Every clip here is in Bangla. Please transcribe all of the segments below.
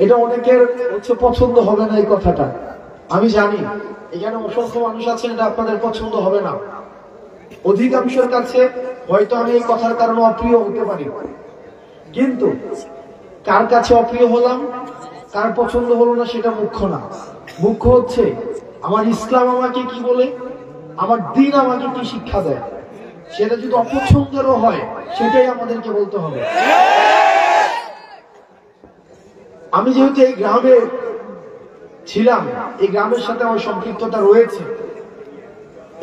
এটা অনেকের হচ্ছে পছন্দ হবে না এই কথাটা, আমি জানি। এখানে অসংখ্য মানুষ আছেন, এটা আপনাদের পছন্দ হবে না। অধিকাংশের কাছে হয়তো আমি এই কথার কারণে অপ্রিয় হতে পারি, কিন্তু কার কাছে অপ্রিয় হলাম, কার পছন্দ হলো না সেটা মুখ্য না। মুখ্য হচ্ছে আমার ইসলাম আমাকে কি বলে, আমার দ্বীন আমাকে কি শিক্ষা দেয়। সেটা যদি অপছন্দেরও হয় সেটাই আমাদেরকে বলতে হবে। আমি যেহেতু এই গ্রামে ছিলাম, এই গ্রামের সাথে আমার সম্পৃক্ততা রয়েছে।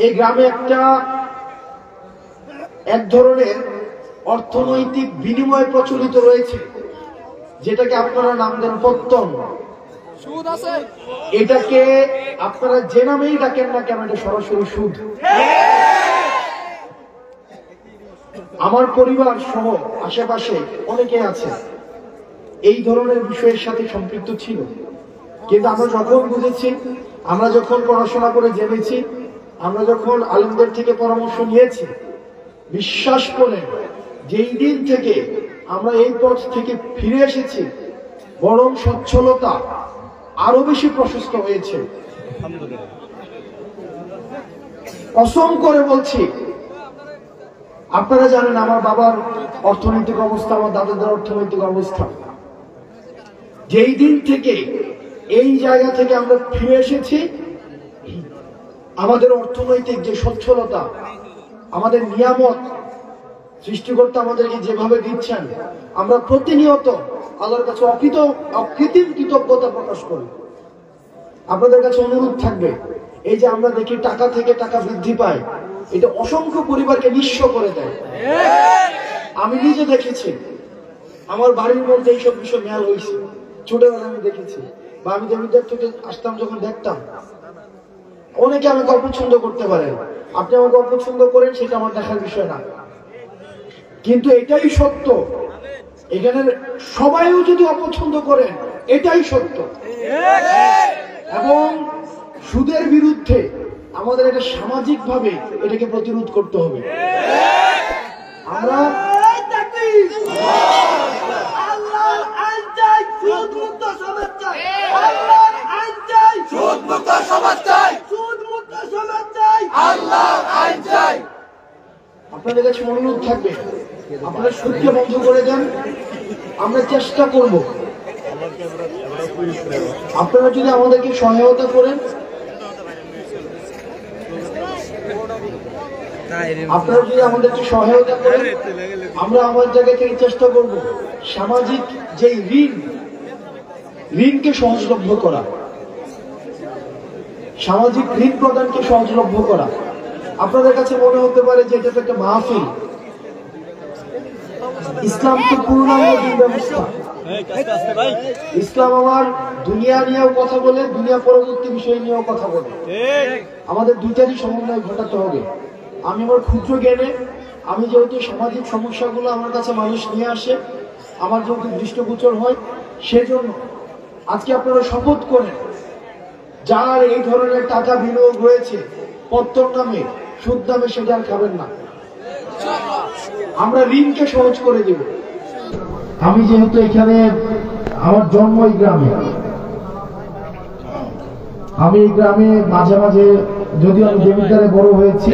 এই গ্রামে এক ধরনের অর্থনৈতিক বিনিময় প্রচলিত রয়েছে, যেটাকে আপনারা নাম দেন পত্তন। এটাকে আপনারা যে নামেই ডাকেন না কেন, এটা সরাসরি সুদ। আমার পরিবার সহ আশেপাশে অনেকে আছে এই ধরনের বিষয়ের সাথে সম্পৃক্ত ছিল, কিন্তু আমরা যখন বুঝেছি, আমরা যখন পড়াশোনা করে জেনেছি, আমরা যখন আলেমদের থেকে পরামর্শ নিয়েছি, বিশ্বাস করেন যেই দিন থেকে আমরা এই পথ থেকে ফিরে এসেছি, বরং সচ্ছলতা আরো বেশি প্রশস্ত হয়েছে। কসম করে বলছি, আপনারা জানেন আমার বাবার অর্থনৈতিক অবস্থা, আমার দাদাদের অর্থনৈতিক অবস্থা। যেই দিন থেকে এই জায়গা থেকে আমরা ফিরে এসেছি, আমাদের অর্থনৈতিক যে সচ্ছলতা, আমাদের নিয়ামত সৃষ্টিকর্তা আমাদেরকে যেভাবে দিচ্ছেন, আমরা প্রতিনিয়ত আল্লাহর কাছে অকৃত্রিম কৃতজ্ঞতা প্রকাশ করি। আপনাদের কাছে অনুরোধ থাকবে, এই যে আমরা দেখি টাকা থেকে টাকা বৃদ্ধি পায়, এটা অসংখ্য পরিবারকে নিঃস্ব করে দেয়। আমি নিজে দেখেছি, আমার বাড়ির মধ্যে এইসব বিষয় মেয়াল হয়েছে, ছোটবেলা আমি দেখেছি, বা আমি দেবীদের থেকে আসতাম যখন দেখতাম। অনেকে আমাকে অপছন্দ করতে পারেন, আপনি আমাকে অপছন্দ করেন, সেটা আমার দেখার বিষয় না, কিন্তু এটাই সত্য। এখানে সবাইও যদি অপছন্দ করেন, এটাই সত্য। এবং সুদের বিরুদ্ধে আমাদের এটা সামাজিক ভাবে এটাকে প্রতিরোধ করতে হবে। আমরা আপনাদের কাছে অনুরোধ থাকবে, আপনারা সুদকে বন্ধ করে দেন। আমরা চেষ্টা করব, আপনারা যদি আমাদেরকে সহায়তা করেন, আমরা আমার জায়গা থেকে চেষ্টা করব সামাজিক যে ঋণকে সহজলভ্য করা, সামাজিক ঋণ প্রদানকে সহজলভ্য করা। আপনাদের কাছে মনে হতে পারে যে এটা তো একটা মাহফিল, ইসলাম তো পূর্ণাঙ্গ দিন ব্যবস্থা। ইসলাম আমার দুনিয়া নিয়েও কথা বলে, দুনিয়া পরবর্তী বিষয় নিয়েও কথা বলে। আমাদের দুইটারই সমন্বয় ঘটাতে হবে। আমি আমার ক্ষুদ্র জ্ঞানে, আমি যেহেতু সামাজিক সমস্যাগুলো আমার কাছে মানুষ নিয়ে আসে, আমার যেহেতু দৃষ্টিগোচর হয়, সেজন্য আজকে আপনারা শপথ করেন, যার এই ধরনের টাকা বিনিয়োগ রয়েছে পত্তন নামে, সুদ নামে, সেটা আর খাবেন না। আমরা ঋণকে সহজ করে দেব। আমি যেহেতু এখানে, আমার জন্ম এই গ্রামে, আমি এই গ্রামে মাঝে মাঝে, যদিও আমি দেবিদ্বারে বড় হয়েছি,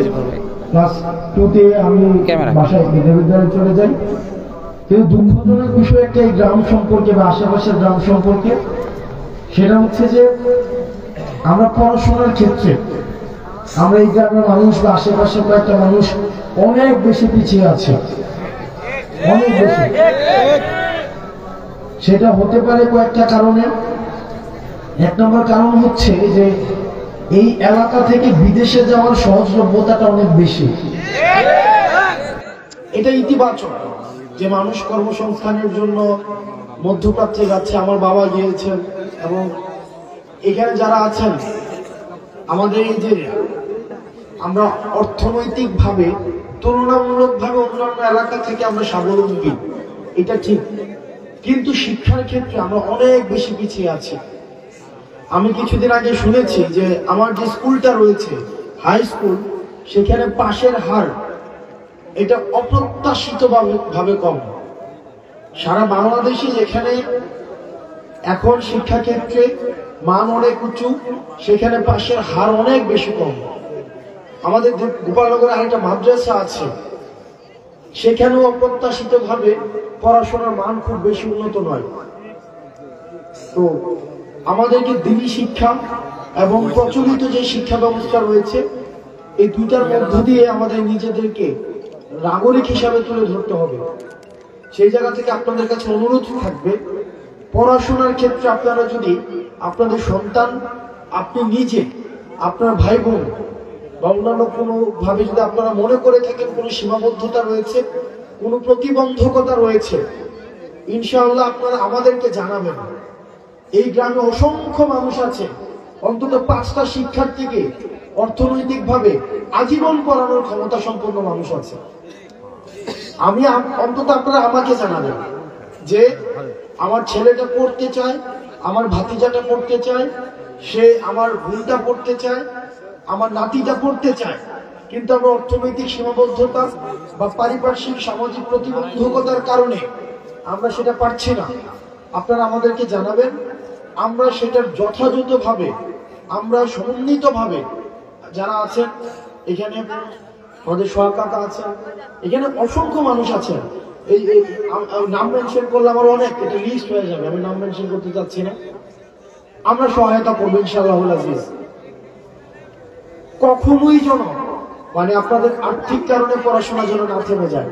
ক্লাস 2-তে আমি বাসায় দেবিদ্বারে চলে যাই, কিন্তু দুঃখজনক বিষয় একটা এই গ্রাম সম্পর্কে বা আশেপাশের গ্রাম সম্পর্কে, সেটা হচ্ছে যে আমরা পড়াশোনার ক্ষেত্রে আমরা এই গ্রামের মানুষ বা আশেপাশে কয়েকটা মানুষ অনেক বেশি পিছিয়ে আছে, অনেক বেশি। সেটা হতে পারে কয়েকটা কারণে। এক নম্বর কারণ হচ্ছে যে এই এলাকা থেকে বিদেশে যাওয়ার সহজলভ্যতাটা অনেক বেশি। এটা ইতিবাচক যে মানুষ কর্মসংস্থানের জন্য মধ্যপ্রাচ্যে যাচ্ছে। আমার বাবা গিয়েছেন, এবং এখানে যারা আছেন, আমাদের এই যে আমরা অর্থনৈতিক ভাবে তুলনামূলক ভাবে অন্যান্য এলাকা থেকে আমরা স্বাবলম্বী, এটা ঠিক, কিন্তু শিক্ষার ক্ষেত্রে আমরা অনেক বেশি পিছিয়ে আছি। আমি কিছুদিন আগে শুনেছি যে আমার যে স্কুলটা রয়েছে, হাই স্কুল, সেখানে পাশের হার এটা অপ্রত্যাশিত ভাবে কম। সারা বাংলাদেশে যেখানে এখন শিক্ষাক্ষেত্রে মান অনেক উঁচু, সেখানে পাশের হার অনেক বেশি কম। আমাদের গোপালনগরে আরেকটা মাদ্রাসা আছে, সেখানেও অপ্রত্যাশিত ভাবে পড়াশোনার মান খুব বেশি উন্নত নয়। তো আমাদেরকে দিনী শিক্ষা এবং প্রচলিত যে শিক্ষা ব্যবস্থা রয়েছে, এই দুইটার মধ্য দিয়ে আমাদের নিজেদেরকে নাগরিক হিসাবে তুলে ধরতে হবে। সেই জায়গা থেকে আপনাদের কাছে অনুরোধ থাকবে, পড়াশোনার ক্ষেত্রে আপনারা যদি আপনাদের সন্তান, আপনি নিজে, আপনার ভাই বোন বা অন্যান্য কোনো ভাবে যদি আপনারা মনে করে থাকেন কোনো সীমাবদ্ধতা রয়েছে, কোনো প্রতিবন্ধকতা রয়েছে, ইনশাআল্লাহ আপনারা আমাদেরকে জানাবেন। এই গ্রামে অসংখ্য মানুষ আছে, অন্তত 5টা শিক্ষার্থীকে অর্থনৈতিকভাবে আজীবন পড়ানোর ক্ষমতা সম্পন্ন মানুষ আছে। আমি অন্তত আপনারা আমাকে জানাবেন যে আমার ছেলেটা পড়তে চায়, আমার ভাতিজাটা পড়তে চায়, সে আমার বোনটা পড়তে চায়, আমার নাতিটা পড়তে চায়, কিন্তু আমরা অর্থনৈতিক সীমাবদ্ধতা বা পারিপার্শ্বিক সামাজিক প্রতিবন্ধকতার কারণে আমরা সেটা পারছি না। আপনারা আমাদেরকে জানাবেন, আমরা সেটার যথাযথভাবে, আমরা সমন্বিতভাবে, যারা আছেন এখানে আমাদের সহকাতা আছেন, এখানে অসংখ্য মানুষ আছেন, এই নাম মেনশন করলে আমার অনেক, এটা লিস্ট হয়ে যাবে, আমি নাম মেনশন করতে চাচ্ছি না। আমরা সহায়তা করবো ইনশাআল্লাহুল আজিজ। কখনোই যেন মানে আপনাদের আর্থিক কারণে পড়াশোনা যেন না থেমে যায়।